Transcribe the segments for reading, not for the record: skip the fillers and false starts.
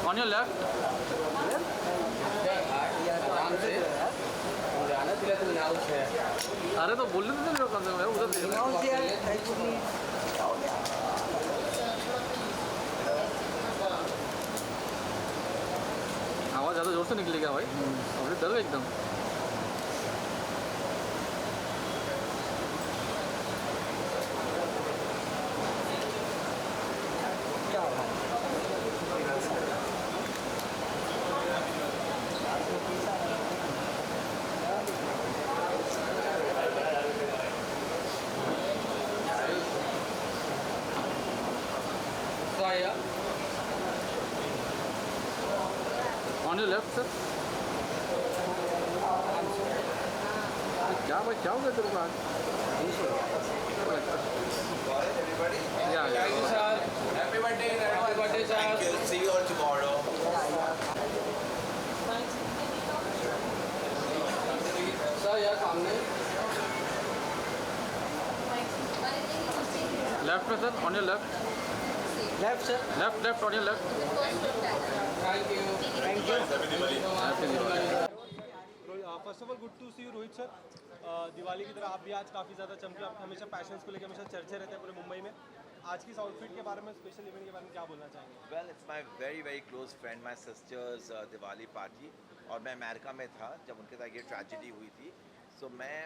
On your left. अरे तो बोल रहे थे कम से कम उधर देख आवाज़ ज़्यादा जोर से निकली क्या भाई? अभी डर गए एकदम। On your left sir. क्या भाई क्या हो गया तेरे को आज? Happy birthday, sir. Thank you. See you all tomorrow. Sir यार सामने लेफ्ट में sir, on your left. Left sir. Left left on your left. Thank you. Happy Diwali. First of all good to see you Rohit sir. Diwali की तरह आप भी आज काफ़ी ज़्यादा चमके। आप हमेशा पैशंस को लेकर हमेशा चर्चे रहते हैं पूरे मुंबई में। आज की इस आउटफिट के बारे में, स्पेशल इवेंट के बारे में क्या बोलना चाहेंगे? Well, it's my very close friend, my sister's Diwali party, और मैं अमेरिका में था जब उनके साथ ये ट्रेजेडी हुई थी। सो मैं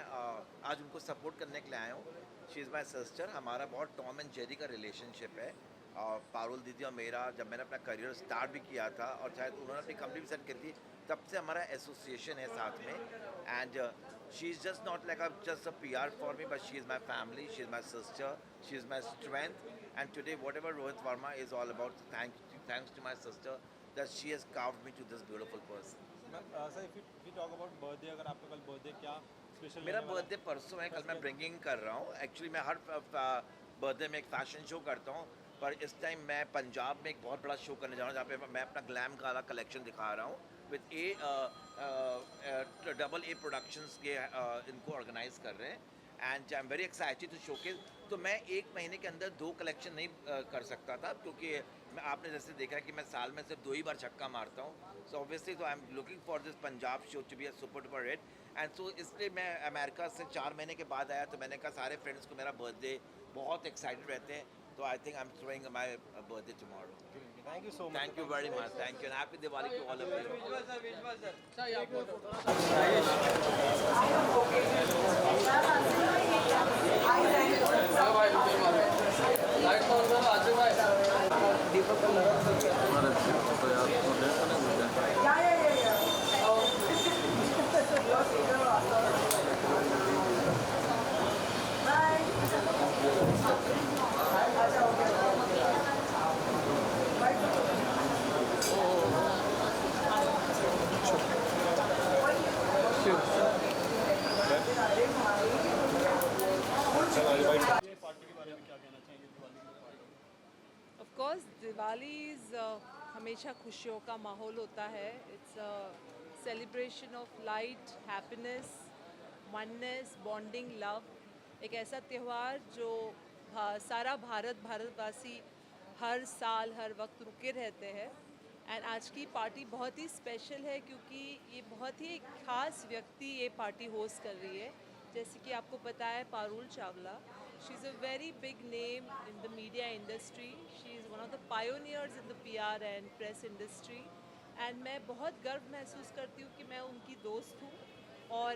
आज उनको सपोर्ट करने के लिए आया हूँ। She is my sister. हमारा बहुत टॉम एंड जेरी का रिलेशनशिप है। पारुल दीदी और मेरा, जब मैंने अपना करियर स्टार्ट भी किया था और शायद उन्होंने अपनी कंपनी भी सेट करी थी, तब से हमारा एसोसिएशन है साथ में। And she is just not like just a PR for me, but she is my family, she is my sister, she is my strength. And today what ever Rohit Verma is all about thanks to my sister that she has carved me to this beautiful person. Sir if we talk about birthday, अगर आपका कल birthday, क्या special? मेरा birthday परसों है, कल मैं bringing कर रहा हूँ। एक्चुअली मैं हर बर्थडे में एक फैशन शो करता हूँ, पर इस टाइम मैं पंजाब में एक बहुत बड़ा शो करने जा रहा हूँ जहाँ पे मैं अपना ग्लैम का अलग कलेक्शन दिखा रहा हूँ विद AA प्रोडक्शंस के इनको ऑर्गेनाइज कर रहे हैं। And I am very excited to showcase. तो मैं एक महीने के अंदर 2 कलेक्शन नहीं कर सकता था, क्योंकि मैं आपने जैसे देखा है कि मैं साल में सिर्फ 2 ही बार छक्का मारता हूँ। सो ऑब्वियसली तो I am looking for this Punjab show to be a super duper hit. And so इसलिए मैं अमेरिका से 4 महीने के बाद आया, तो मैंने कहा सारे फ्रेंड्स को मेरा बर्थडे बहुत एक्साइटेड रहते हैं, तो I think I am throwing my birthday tomorrow. Thank you so much. Thank you very much. Thank you and happy Diwali to all of you. Party के बारे में क्या कहना चाहेंगे दिवाली की? ऑफ कोर्स दिवाली हमेशा खुशियों का माहौल होता है। It's a celebration of light, happiness, oneness, bonding, love. एक ऐसा त्यौहार जो सारा भारतवासी हर साल हर वक्त रुके रहते हैं। एंड आज की पार्टी बहुत ही स्पेशल है क्योंकि ये बहुत ही खास व्यक्ति ये पार्टी होस्ट कर रही है। जैसे कि आपको पता है Parul Chawla, she is a very big name in the media industry. She is one of the pioneers in the PR and press industry. And मैं बहुत गर्व महसूस करती हूँ कि मैं उनकी दोस्त हूँ, और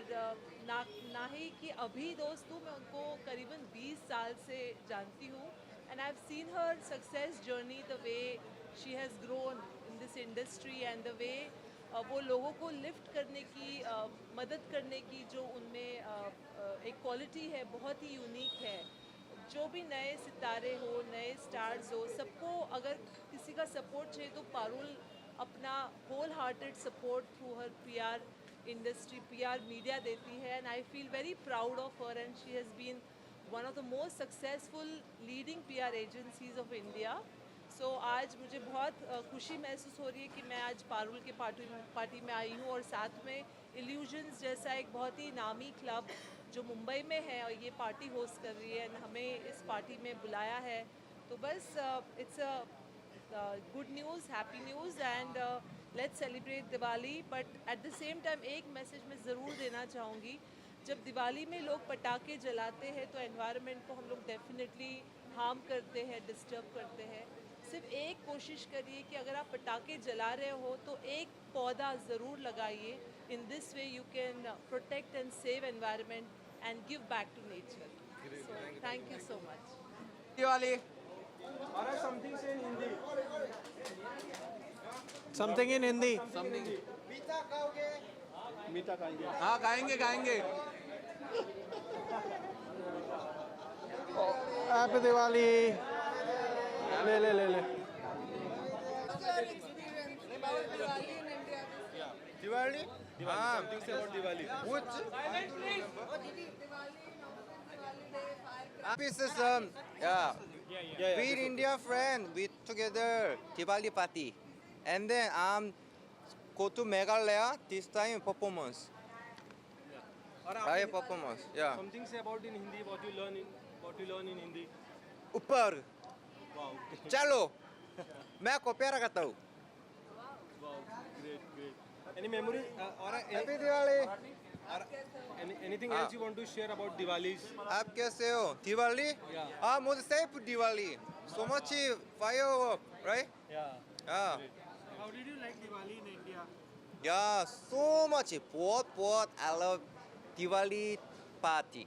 ना ही कि अभी दोस्त हूँ, मैं उनको करीबन 20 साल से जानती हूँ। And I have seen her success journey, the way she has grown in this industry and the way वो लोगों को लिफ्ट करने की, मदद करने की जो उनमें एक क्वालिटी है, बहुत ही यूनिक है। जो भी नए सितारे हो, नए स्टार्स हो, सबको अगर किसी का सपोर्ट चाहिए तो पारुल अपना whole hearted support through her PR industry, PR media देती है। And I feel very proud of her, and she has been one of the most successful leading PR agencies of India. So आज मुझे बहुत खुशी महसूस हो रही है कि मैं आज पारुल के पार्टी में आई हूँ, और साथ में इल्यूजन्स जैसा एक बहुत ही नामी क्लब जो मुंबई में है और ये पार्टी होस्ट कर रही है, हमें इस पार्टी में बुलाया है। तो बस it's a good news, happy news and let's celebrate Diwali. But at the same time एक मैसेज मैं ज़रूर देना चाहूँगी. जब दिवाली में लोग पटाखे जलाते हैं तो एनवायरनमेंट को हम लोग डेफिनेटली हार्म करते हैं, डिस्टर्ब करते हैं. सिर्फ एक कोशिश करिए कि अगर आप पटाखे जला रहे हो तो एक पौधा ज़रूर लगाइए. In this way you can protect and save environment and give back to nature. So thank you so much. Diwali. और समथिंग से in Hindi. Something in Hindi. Something. मीठा खाएंगे. हाँ गाएंगे गाएंगे. हैप्पी दिवाली. ले ले ले ले. Diwali in India. Diwali. Something से about Diwali. This is we in India friend we together Diwali party, and then go to Meghalaya this time performance. और Live performance. Yeah. समथिंग से about in Hindi. What you learn in Hindi. ऊपर Wow. चलो मैं को प्यारा करता हूँ. Wow. Great. Any memory? और Happy Diwali. anything else you want to share about Diwali's? आप कैसे हो? Diwali? Yeah. मुझे safe Diwali. So much firework, right? Yeah. Yeah. How did you like Diwali in India? Yeah, so much. What I love Diwali party,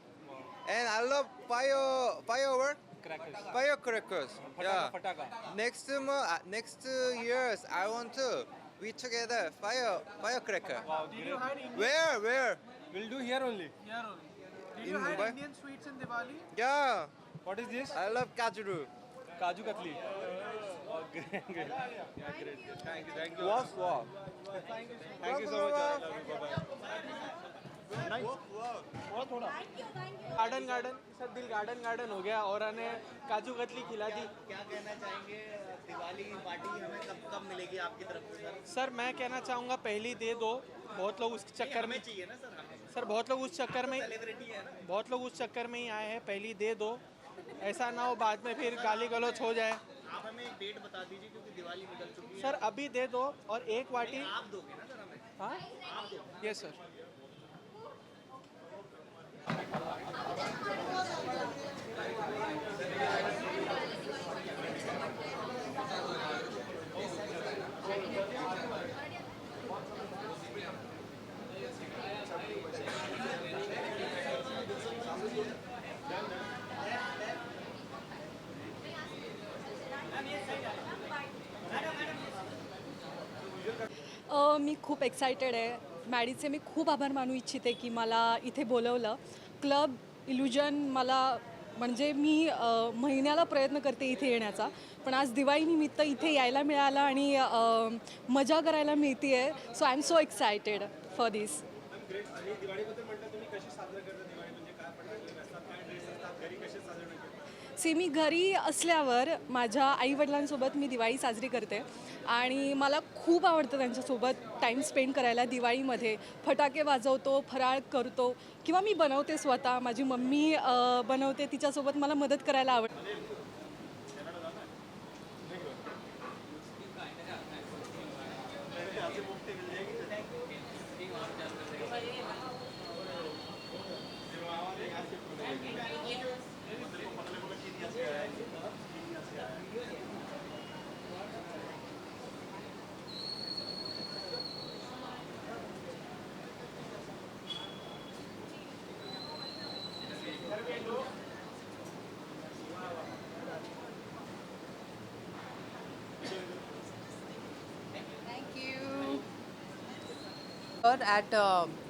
and I love firework. Firecrackers. Yeah. Pataka. Next years I want to we together firecracker. Wow. Did you had Where? We'll do here only. In Mumbai. Indian sweets in Diwali? Yeah. What is this? I love kajuru. Kaju katli. Oh, great. Yeah, great. Thank you. Wow. Thank you so much. I love you. Bye-bye. Garden sir दिल garden हो गया और ने काजू कतली खिला दी. क्या कहना चाहेंगे दिवाली की पार्टी हमें कब मिलेगी आपकी तरफ से सर मैं कहना चाहूँगा पहली दे दो. बहुत लोग उस चक्कर में चाहिए ना सर हमें सर बहुत लोग उस चक्कर में सेलिब्रिटी है ना बहुत लोग उस चक्कर में ही आए हैं. पहली दे दो, ऐसा ना हो बाद में फिर गाली गलौच हो जाए. आप हमें एक डेट बता दीजिए क्योंकि दिवाली निकल चुकी है. सर अभी दे दो और एक वाटी. आप दोगे ना सर हमें. हाँ यस सर. मी खूप एक्सायटेड आहे. मॅडीचे मी खूप आभार मानू इच्छिते की मला इथे बोलवलं. क्लब इल्युजन मला म्हणजे मी महिन्याला प्रयत्न करते इथे येण्याचा, पण आज दिवाळीनिमित्त इथे यायला मिळालं आणि मजा करायला मिळते आहे. So I am so excited for this. मी घरी असल्यावर माझ्या आईवडिलांसोबत मी दिवाळी साजरी करते आणि मला खूप आवडतं त्यांच्यासोबत टाईम स्पेंड करायला. दिवाळीमध्ये फटाके वाजवतो, फराळ करतो किंवा मी बनवते स्वतः. माझी मम्मी बनवते, तिच्यासोबत मला मदत करायला आवडते. At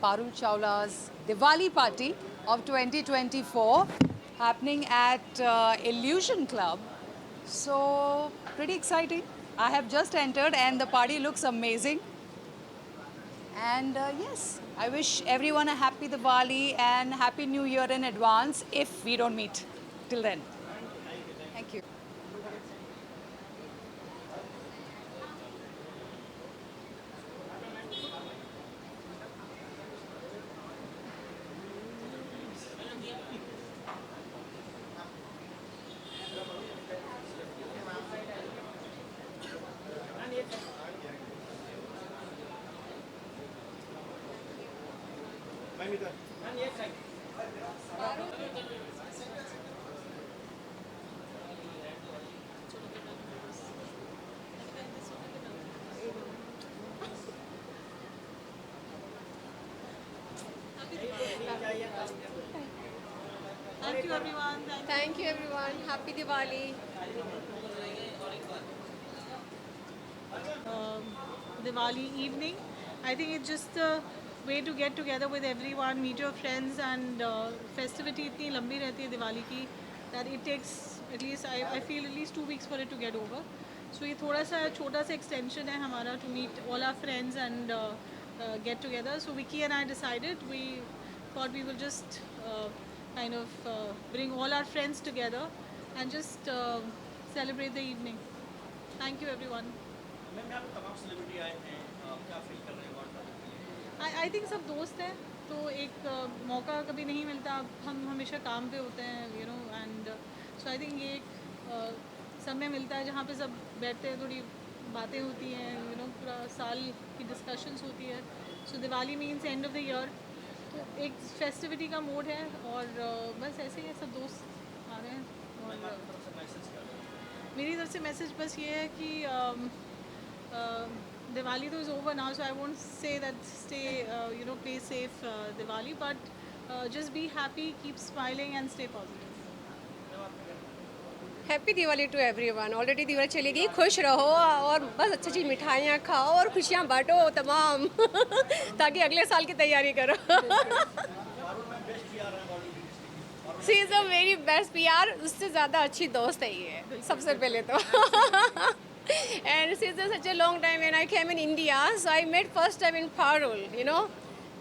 Parul Chawla's Diwali party of 2024 happening at Illusion Club. So pretty exciting. I have just entered and the party looks amazing. And yes, I wish everyone a happy Diwali and happy New Year in advance if we don't meet till then. Thank you. Thank you everyone. Happy Diwali. Diwali evening. I think it's just a way to get together with everyone, meet your friends, and festivity इतनी लंबी रहती है दिवाली की that it takes at least I feel at least 2 weeks for it to get over. So ये थोड़ा सा छोटा सा extension है हमारा to meet all our friends and get together. So Vicky and I decided we thought we will just kind of bring all our friends together and just celebrate the evening. Thank you everyone. I think सब दोस्त हैं तो एक मौका कभी नहीं मिलता हम हमेशा काम पे होते हैं you know and so I think ये एक समय मिलता है जहाँ पे सब बैठते हैं थोड़ी बातें होती हैं यू नो पूरा साल की डिस्कशंस होती है so Diwali means end of the year तो एक फेस्टिविटी का मूड है और बस ऐसे ही सब दोस्त आ रहे हैं और मेरी तरफ से मैसेज बस ये है कि Diwali though is over now, so I won't say that stay, play safe Diwali, but just be happy, keep smiling and stay positive. Happy Diwali to everyone. Already Diwali चली गई. खुश रहो और बस अच्छी अच्छी मिठाइयाँ खाओ और खुशियाँ बांटो तमाम ताकि अगले साल की तैयारी करो. She is a very best PR. उससे ज़्यादा अच्छी दोस्त है ये सबसे पहले तो. And since such a long time when I came in India, so I met first time in Parul, you know,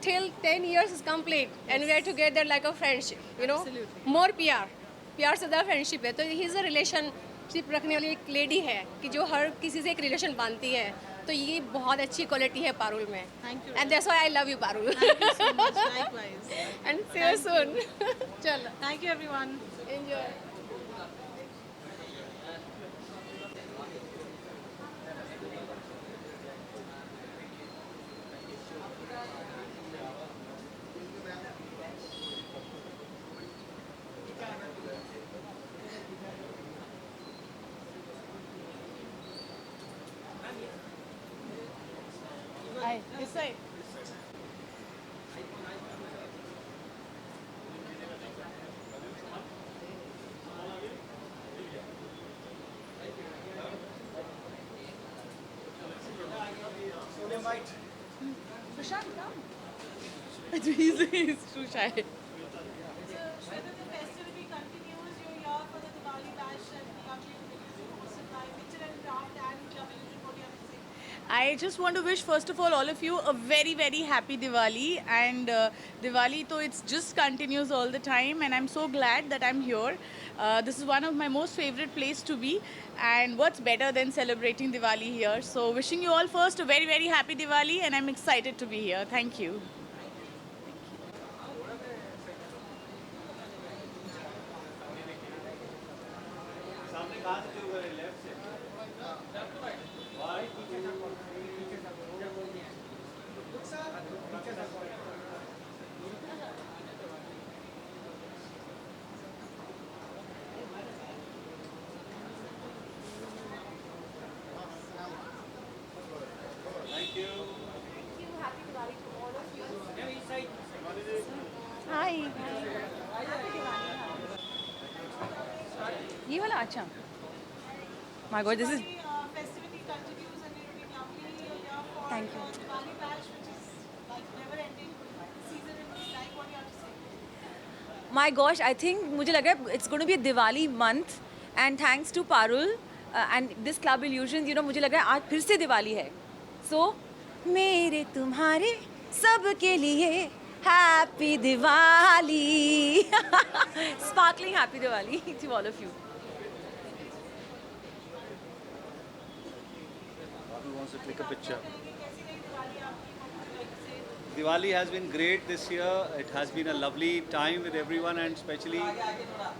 till 10 years is complete and we are together like a friendship, you know. Absolutely. More PR से ज़्यादा friendship है तो he is a relationship रखने वाली एक lady है कि जो हर किसी से एक relation बांधती है तो ये बहुत अच्छी quality है पारुल में. Thank you. And that's why I love you Parul. Thank you so much. Likewise. And see you soon. चलो. Thank you everyone. Enjoy. This side. Prashant, come. He's too shy. So, Shweta, the festivity continues. You're here for the Diwali bash and the lovely hosted by Picture and Craft and Club Illusion. What do you have to say? I just want to wish first of all of you a very very happy Diwali and Diwali though it's just continues all the time and I'm so glad that I'm here. This is one of my most favorite place to be and what's better than celebrating Diwali here. So wishing you all first a very very happy Diwali and I'm excited to be here. Thank you. Hi. ये वाला अच्छा. My God, this is. Festivity continues and you're doing lovely. You're here for Thank you. Diwali bash, which is like never ending season in this life. What do you have to say? My gosh, I think मुझे लग रहा है it's going to be a Diwali month and thanks to Parul and this Club Illusions, you know, मुझे लग रहा है आज फिर से दिवाली है. So मेरे तुम्हारे सबके लिए Happy Diwali. Sparkling Happy Diwali to all of you. Who wants to click a picture? Diwali has been great this year. It has been a lovely time with everyone and especially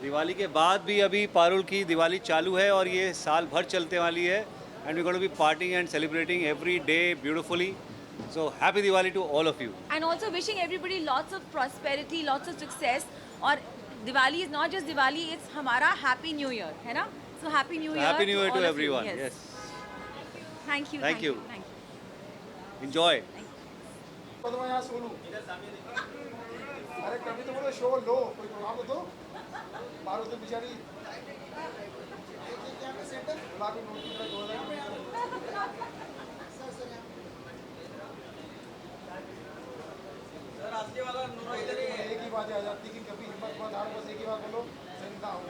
Diwali के बाद भी अभी पारुल की दिवाली चालू है और ये साल भर चलते वाली है and we're going to be partying and celebrating every day beautifully. So happy Diwali to all of you. And also wishing everybody lots of prosperity, lots of success. और Diwali is not just Diwali, it's हमारा Happy New Year, है ना? So Happy New Year. Happy New Year all to of you. everyone. Yes. Yes. Thank you. Thank you. Thank you. Enjoy. अरे कभी तो बोलो show लो कोई programme तो दो बाहर तो बेचारी बाकी नोटिस का 2000 एक ही बात आ जाती कि कभी हिम्मत मत हारो बस एक ही बात बोलो जिंदा हूँ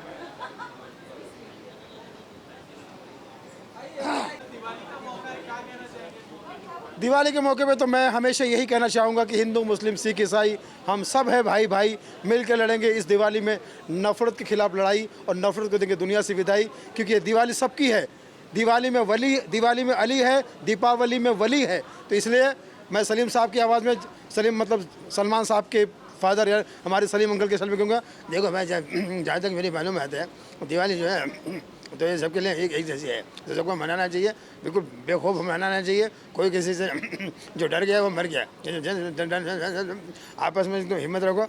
दिवाली के मौके पे तो मैं हमेशा यही कहना चाहूँगा कि हिंदू मुस्लिम सिख ईसाई हम सब हैं भाई भाई मिल के लड़ेंगे इस दिवाली में नफ़रत के खिलाफ लड़ाई और नफ़रत को देंगे दुनिया से विदाई क्योंकि ये दिवाली सबकी है दिवाली में अली है दीपावली में वली है तो इसलिए मैं सलीम साहब की आवाज़ में सलीम मतलब सलमान साहब के फादर यार हमारे सलीम अंकल के सल में कहूँगा देखो मैं जहाँ तक मेरी बहनों में आते हैं दिवाली जो है तो ये सबके लिए एक जैसी है तो सबको मनाना चाहिए बिल्कुल बेखौफ मनाना चाहिए कोई किसी से जो डर गया वो मर गया आपस में एकदम हिम्मत रखो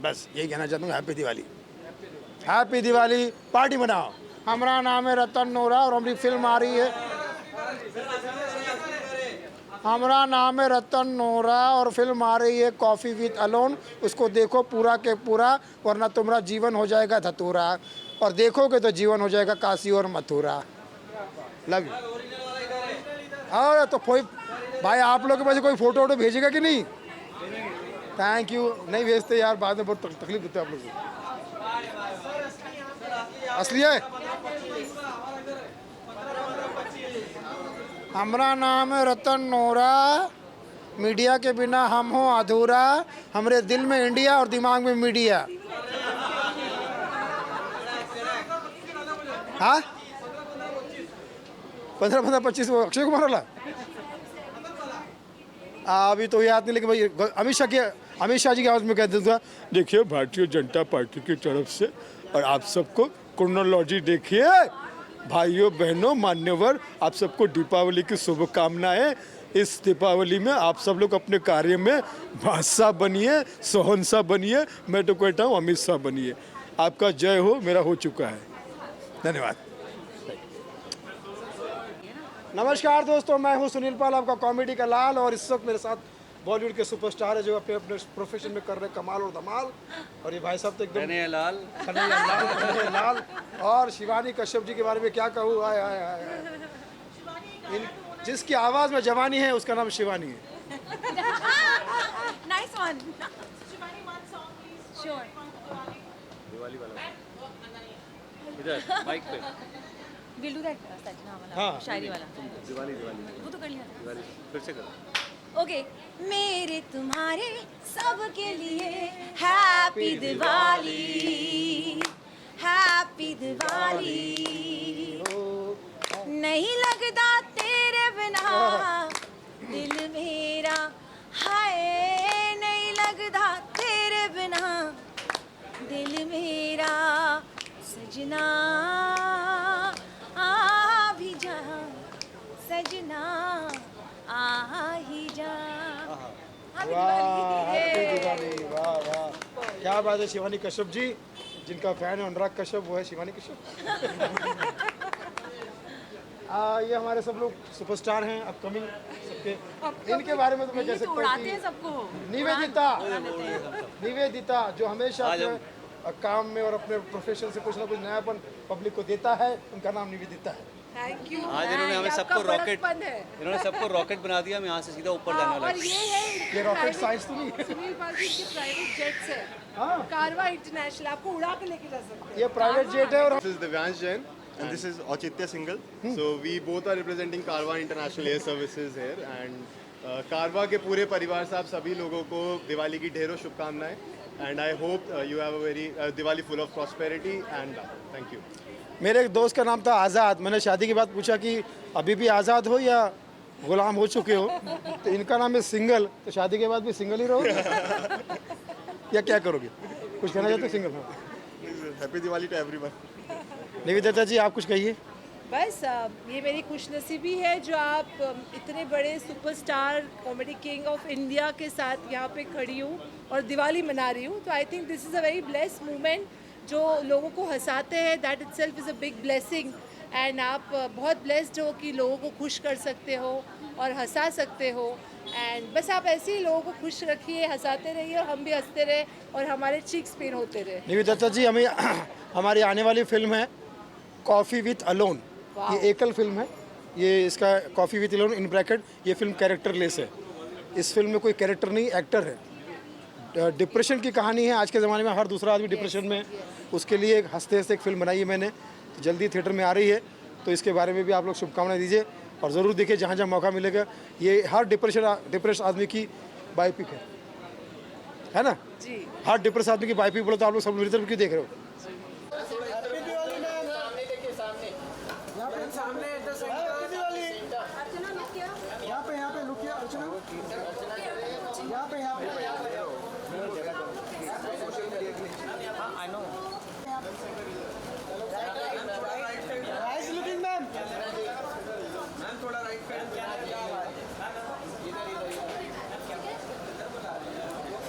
बस यही कहना चाहता हूँ हैप्पी दिवाली पार्टी मनाओ हमारा नाम है रतन नोरा और हमारी फिल्म आ रही है हमारा नाम है रतन नोरा और फिल्म आ रही है कॉफ़ी विद अलोन उसको देखो पूरा के पूरा वरना तुम्हारा जीवन हो जाएगा धतूरा और देखोगे तो जीवन हो जाएगा काशी और मथुरा लव यू और तो कोई भाई आप लोग के पास कोई फ़ोटो वोटो भेजेगा कि नहीं थैंक यू नहीं भेजते यार बाद में बहुत तकलीफ देते हैं आप लोग असली है हमारा नाम है रतन नोरा मीडिया के बिना हम हो अधूरा हमारे दिल में इंडिया और दिमाग में मीडिया हाँ 15-25 वो अक्षय कुमार वाला अभी तो याद नहीं लेकिन भाई अमित शाह जी की आवाज़ में कह देता देखिए भारतीय जनता पार्टी की तरफ से और आप सबको क्रोनोलॉजी देखिए भाइयों बहनों मान्यवर आप सबको दीपावली की शुभकामनाएं इस दीपावली में आप सब लोग अपने कार्य में बादशाह बनिए सोहनशाह बनिए मैं तो कहता हूँ अमित शाह बनिए आपका जय हो मेरा हो चुका है धन्यवाद नमस्कार दोस्तों मैं हूँ सुनील पाल आपका कॉमेडी का लाल और इस वक्त मेरे साथ बॉलीवुड के सुपरस्टार है जो अपने अपने प्रोफेशन में कर रहे हैं कमाल और धमाल और ये भाई साहब तो एकदम लाल और शिवानी कश्यप जी के बारे में क्या कहूँ आए आए आए जिसकी आवाज़ में जवानी है उसका नाम शिवानी है Nice one. Sure. दिवाली वाला इधर माइक पे We'll do that सजना वाला हाँ, शायरी वाला दिवाली वो तो कर लिया दिवाली फिर से करो ओके मेरे तुम्हारे सबके लिए हैप्पी दिवाली नहीं लगता तेरे बिना दिल मेरा हाय नहीं लगता तेरे बिना दिल मेरा सजना आ भी जा सजना आ ही जा हैप्पी दिवाली वाह वाह क्या बात है शिवानी कश्यप जी जिनका फैन है अनुराग कश्यप वो है शिवानी कश्यप ये हमारे सब लोग सुपरस्टार हैं अपकमिंग सबके इनके बारे में तो मैं कह सकता हूँ उड़ाते हैं सबको निवेदिता जो हमेशा अपने काम में और अपने प्रोफेशन से कुछ ना कुछ नयापन पब्लिक को देता है उनका नाम निवेदिता है थैंक यू आज इन्होंने हमें सबको रॉकेट बना दिया हम यहाँ से सीधा ऊपर जाने और वाले ये रॉकेट साइंस तो नहीं है सुनील पाल जी के प्राइवेट जेट्स है हाँ कारवा इंटरनेशनल आपको उड़ा के लेके जा सकते हैं ये प्राइवेट जेट है और This is Divyansh Jain and this is Auchitya Singhal. So we both are representing Carvaan International Air Services here and Carvaan के पूरे परिवार से आप सभी लोगों को दिवाली की ढेरों शुभकामनाएं and I hope you have a very Diwali full of prosperity and love. Thank you. मेरे एक दोस्त का नाम था आज़ाद मैंने शादी के बाद पूछा कि अभी भी आज़ाद हो या गुलाम हो चुके हो तो इनका नाम है सिंगल तो शादी के बाद भी सिंगल ही रहो या क्या करोगे कुछ कहना चाहते हो सिंगल हाँ Happy Diwali to everyone. Nivedita जी आप कुछ कहिए बस ये मेरी खुशनसीबी है जो आप इतने बड़े superstar comedy king of India के साथ यहाँ पे खड़ी हूँ और दिवाली मना रही हूँ। तो I think this is a very blessed moment. जो लोगों को हंसाते हैं that itself is a big blessing. And आप बहुत ब्लेस्ड हो कि लोगों को खुश कर सकते हो और हंसा सकते हो। एंड बस आप ऐसे ही लोगों को खुश रखिए, हंसाते रहिए और हम भी हंसते रहे और हमारे चिक्स पेन होते रहे। निवेदिता दत्ता जी, हमें हमारी आने वाली फिल्म है कॉफ़ी विथ अलोन। ये एकल फिल्म है। ये इसका coffee with alone in bracket, ये फिल्म कैरेक्टरलेस है। इस फिल्म में कोई कैरेक्टर नहीं, एक्टर है। डिप्रेशन की कहानी है। आज के ज़माने में हर दूसरा आदमी डिप्रेशन में, उसके लिए एक हंसते हंसते एक फिल्म बनाई है मैंने, तो जल्दी थिएटर में आ रही है। तो इसके बारे में भी आप लोग शुभकामनाएं दीजिए और ज़रूर देखिए जहाँ जहाँ मौका मिलेगा। ये हर डिप्रेशन आदमी की बायोपिक है ना जी। हर डिप्रेस आदमी की बायोपिक बोलो तो आप लोग सब मेरी तरफ क्यों देख रहे हो?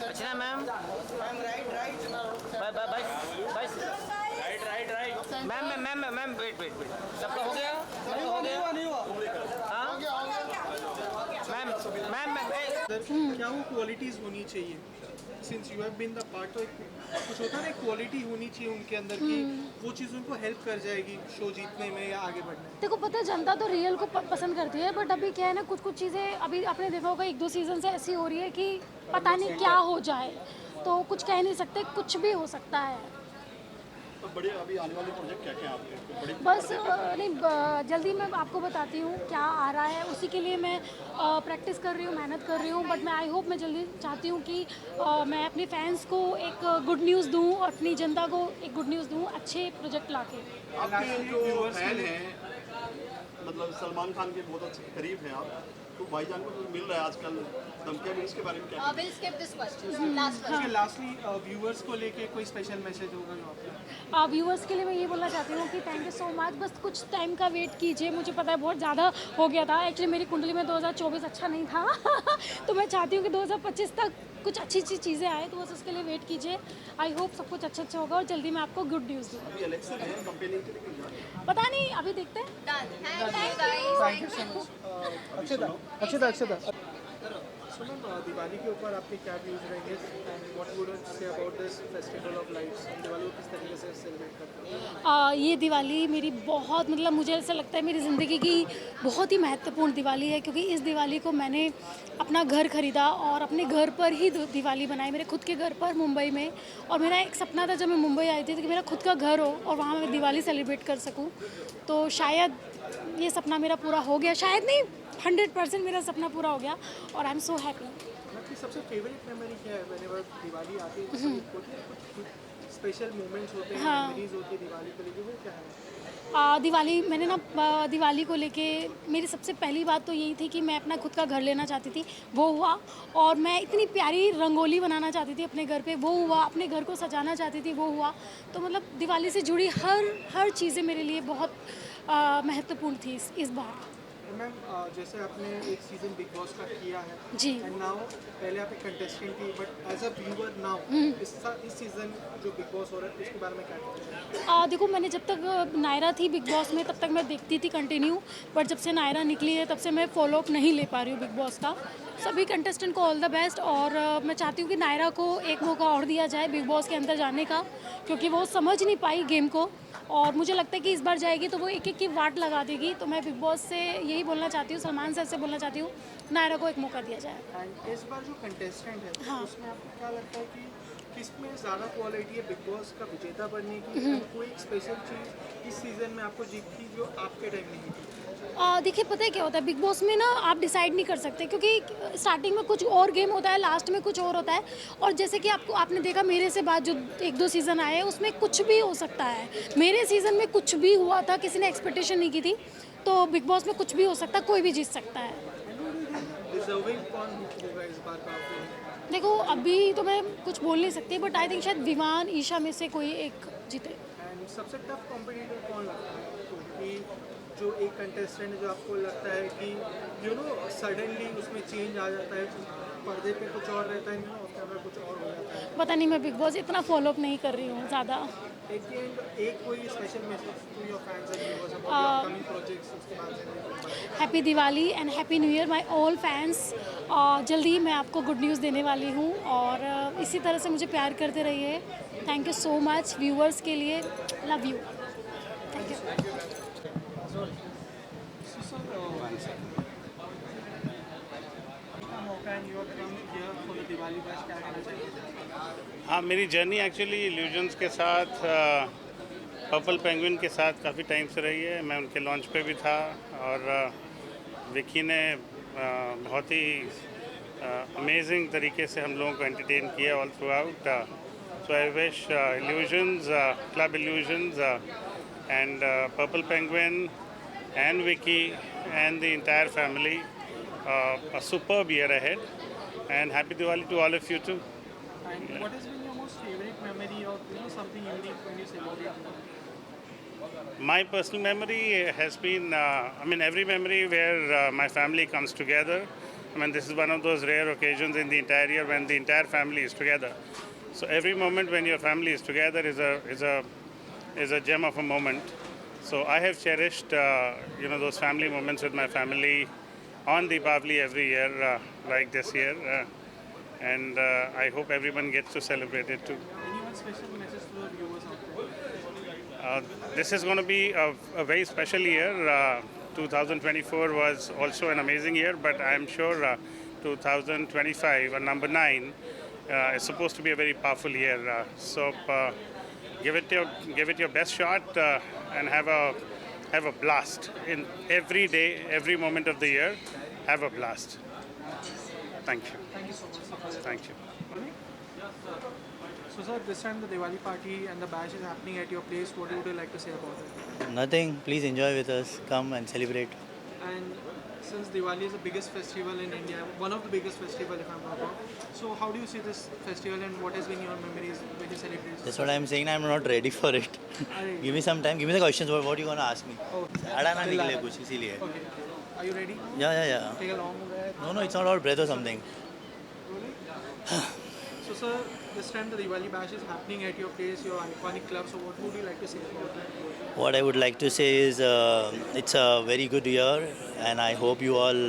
अर्चना मैम, मैम वेट, सबका हो गया? मैम क्या वो क्वालिटीज़ होनी चाहिए? Since you have been the part of, कुछ होता है ना, क्वालिटी होनी चाहिए उनके अंदर की वो चीज़ उनको हेल्प कर जाएगी शो जीतने में या आगे बढ़ने में। देखो पता है जनता तो रियल को पसंद करती है, बट अभी क्या है ना, कुछ चीज़ें अभी आपने देखा होगा 1-2 सीजन से ऐसी हो रही है कि पता नहीं क्या हो जाए, तो कुछ कह नहीं सकते, कुछ भी हो सकता है। तो बड़े अभी आने वाले प्रोजेक्ट क्या क्या आपके बड़े? बस नहीं, जल्दी मैं आपको बताती हूँ क्या आ रहा है, उसी के लिए मैं प्रैक्टिस कर रही हूँ, मेहनत कर रही हूँ। बट मैं आई होप मैं जल्दी चाहती हूँ कि मैं अपने फैंस को एक गुड न्यूज़ दूँ और अपनी जनता को एक गुड न्यूज़ दूँ अच्छे प्रोजेक्ट ला के। आपके जो फैन हैं, मतलब सलमान खान के बहुत अच्छे करीब हैं आप, तो भाईजान को जो मिल रहा है आजकल धमकियां भी, इसके बारे में क्या? लास्टली व्यूअर्स को लेके कोई स्पेशल मैसेज होगा जो आपका? व्यूअर्स के लिए मैं ये बोलना चाहती हूँ कि थैंक यू सो मच। बस कुछ टाइम का वेट कीजिए, मुझे पता है बहुत ज़्यादा हो गया था। एक्चुअली मेरी कुंडली में 2024 अच्छा नहीं था तो मैं चाहती हूँ कि 2025 तक कुछ अच्छी चीज़ें आए, तो बस उसके लिए वेट कीजिए। आई होप सब कुछ अच्छा होगा और जल्दी मैं आपको गुड न्यूज़ दूँ। अभी इलेक्शन है, कैंपेनिंग के लिए पता नहीं, अभी देखते हैं। Thank you so much. अच्छे था। So दिवाली के ऊपर आपके क्या व्यूज रहेंगे and what would you say about this festival of lights? Diwali को किस तरीके से सेलिब्रेट करते हैं? ये दिवाली मेरी बहुत, मतलब मुझे ऐसा लगता है मेरी ज़िंदगी की बहुत ही महत्वपूर्ण दिवाली है, क्योंकि इस दिवाली को मैंने अपना घर ख़रीदा और अपने घर पर ही दिवाली बनाई, मेरे खुद के घर पर मुंबई में। और मेरा एक सपना था जब मैं मुंबई आई थी कि मेरा खुद का घर हो और वहाँ मैं दिवाली सेलिब्रेट कर सकूँ। तो शायद ये सपना मेरा पूरा हो गया, शायद नहीं 100% मेरा सपना पूरा हो गया और आई एम सो हैप्पी। आपकी सबसे फेवरेट मेमोरी क्या है? व्हेनेवर दिवाली आती है कुछ स्पेशल मोमेंट्स होते हैं, मेमोरीज होती है दिवाली को लेके, वो क्या है? दिवाली मैंने ना दिवाली को लेके मेरी सबसे पहली बात तो यही थी कि मैं अपना खुद का घर लेना चाहती थी, वो हुआ। और मैं इतनी प्यारी रंगोली बनाना चाहती थी अपने घर पे, वो हुआ। अपने घर को सजाना चाहती थी, वो हुआ। तो मतलब दिवाली से जुड़ी हर चीज़ें मेरे लिए बहुत महत्वपूर्ण थी इस बार। मैम जैसे आपने एक सीज़न बिग बॉस का किया है जी, एंड नाउ, पहले आप एक कंटेस्टेंट थी but as a viewer now इस सीज़न जो बिग बॉस हो रहा है उसके बारे में क्या कहते? देखो मैंने जब तक नायरा थी बिग बॉस में तब तक मैं देखती थी कंटिन्यू, बट जब से नायरा निकली है तब से मैं फॉलोअप नहीं ले पा रही हूँ बिग बॉस का। सभी कंटेस्टेंट को ऑल द बेस्ट, और मैं चाहती हूँ कि नायरा को एक मौका और दिया जाए बिग बॉस के अंदर जाने का, क्योंकि वो समझ नहीं पाई गेम को और मुझे लगता है कि इस बार जाएगी तो वो एक की वाट लगा देगी। तो मैं बिग बॉस से यही बोलना चाहती हूँ, सलमान सर से बोलना चाहती हूँ, नायरा को एक मौका दिया जाए। एंड इस बार जो कंटेस्टेंट है उसमें आपको क्या लगता है कि किसमें ज़्यादा क्वालिटी है बिग बॉस का विजेता बनने की? कोई एक स्पेशल चीज़ इस सीज़न में आपको जीती जो आपके टाइम में नहीं थी? देखिए पता है क्या होता है, बिग बॉस में ना आप डिसाइड नहीं कर सकते, क्योंकि स्टार्टिंग में कुछ और गेम होता है, लास्ट में कुछ और होता है। और जैसे कि आपने देखा मेरे से बाद जो 1-2 सीज़न आए हैं उसमें कुछ भी हो सकता है। मेरे सीज़न में कुछ भी हुआ था, किसी ने एक्सपेक्टेशन नहीं की थी, तो बिग बॉस में कुछ भी हो सकता है, कोई भी जीत सकता है। डिजर्विंग कौन होगा इस बार का? देखो अभी तो मैं कुछ बोल नहीं सकती, बट आई थिंक शायद विवान, ईशा में से कोई एक जीते। एंड सबसे टफ कॉम्पिटिटर कौन लगता है? क्योंकि जो एक कंटेस्टेंट जो आपको लगता है कि सडनली उसमें चेंज आ जाता है, पर्दे पे कुछ और रहता है ऑफ कैमरा कुछ और हो जाता है? पता नहीं, मैं बिग बॉस इतना फॉलोअप नहीं कर रही हूँ ज़्यादा। एक कोई special message to your fans and viewers about your upcoming projects, उसके बाद से happy Diwali and happy new year my all fans. जल्दी ही मैं आपको गुड न्यूज़ देने वाली हूँ और इसी तरह से मुझे प्यार करते रहिए। Thank you so much viewers के लिए, लव यू, थैंक यू। हाँ, मेरी जर्नी एक्चुअली इल्यूजन्स के साथ पर्पल पेंगुइन के साथ काफ़ी टाइम से रही है। मैं उनके लॉन्च पे भी था और विकी ने बहुत ही अमेजिंग तरीके से हम लोगों को एंटरटेन किया all through out. So I wish illusions, club illusions and purple penguin and Vicky and the entire family a superb year ahead, and happy Diwali to all of you too. And what has been your most favorite memory or something unique when you celebrate? My personal memory has been, every memory where my family comes together. This is one of those rare occasions in the entire year when the entire family is together. So every moment when your family is together is a gem of a moment. So I have cherished, those family moments with my family on Deepavali every year, like this year, and I hope everyone gets to celebrate it too. Any special message to the viewers out there? This is going to be a very special year. 2024 was also an amazing year, but I am sure 2025, number 9, is supposed to be a very powerful year. So give it your best shot and have a blast in every day, every moment of the year. Have a blast. Thank you. Thank you so much. Thank you. So sir, this time the Diwali party and the bash is happening at your place. What would you like to say about it? Nothing. Please enjoy with us. Come and celebrate. And since Diwali is the biggest festival in India, one of the biggest festival if I'm not wrong, so how do you see this festival and what has been your memories when you celebrate? That's what I'm saying. I'm not ready for it. Give me some time. Give me the questions. What are you gonna ask me? Oh, अड़ा ना निकले कुछ इसीलिए. Okay. Are you ready? Yeah. Take a long breath. No, it's not about breath or something. So sir, this time the Diwali bash is happening at your place, your iconic club. So what would you like to say about that? What I would like to say is it's a very good year, and I hope you all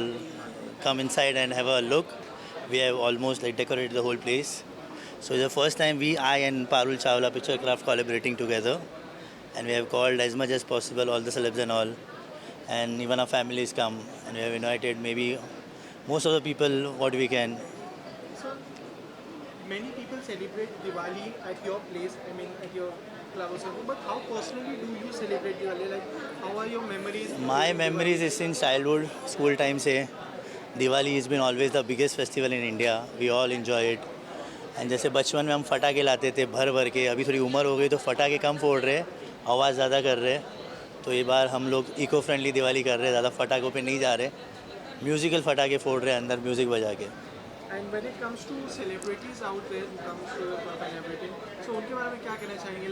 come inside and have a look. We have almost decorated the whole place. So it's the first time I and Parul Chawla Picturecraft collaborating together, and we have called as much as possible all the celebs and all, and even our families come, and we have invited maybe most of the people what we can. So many people celebrate Diwali at your place. At your club or something. But how personally do you celebrate Diwali? How are your memories? My memories is since childhood, school time से Diwali has been always the biggest festival in India. We all enjoy it. And जैसे बचपन में हम फटाके लाते थे भर के, अभी थोड़ी उम्र हो गई तो फटाके कम फोड़ रहे, आवाज़ ज़्यादा कर रहे, तो ये बार हम लोग इको फ्रेंडली दिवाली कर रहे, ज़्यादा फटाकों पे नहीं जा रहे, म्यूजिकल फटाके फोड़ रहे अंदर म्यूजिक बजा के. And when it comes to celebrities out there who comes to your club and everything, so उनके बारे में क्या कहना चाहेंगे?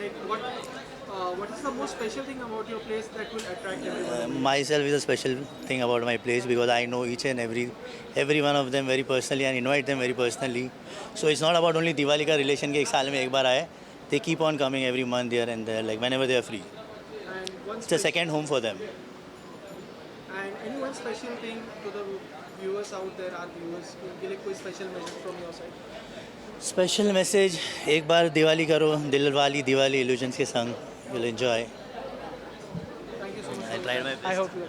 What is the most special thing about your place that will attract everyone? Myself is a special thing about my place because I know each and every one of them very personally and invite them very personally. So it's not about only Diwali का relation के एक साल में एक बार आए. They keep on coming every month here and there, whenever they are free. It's a second home for them. And any one special thing to the viewers out there, our viewers, उनके लिए कोई special message from your side? Special message, एक बार दिवाली करो, दिल वाली Diwali illusions के संग, you'll enjoy. Thank you so much. I tried my best. I hope you are.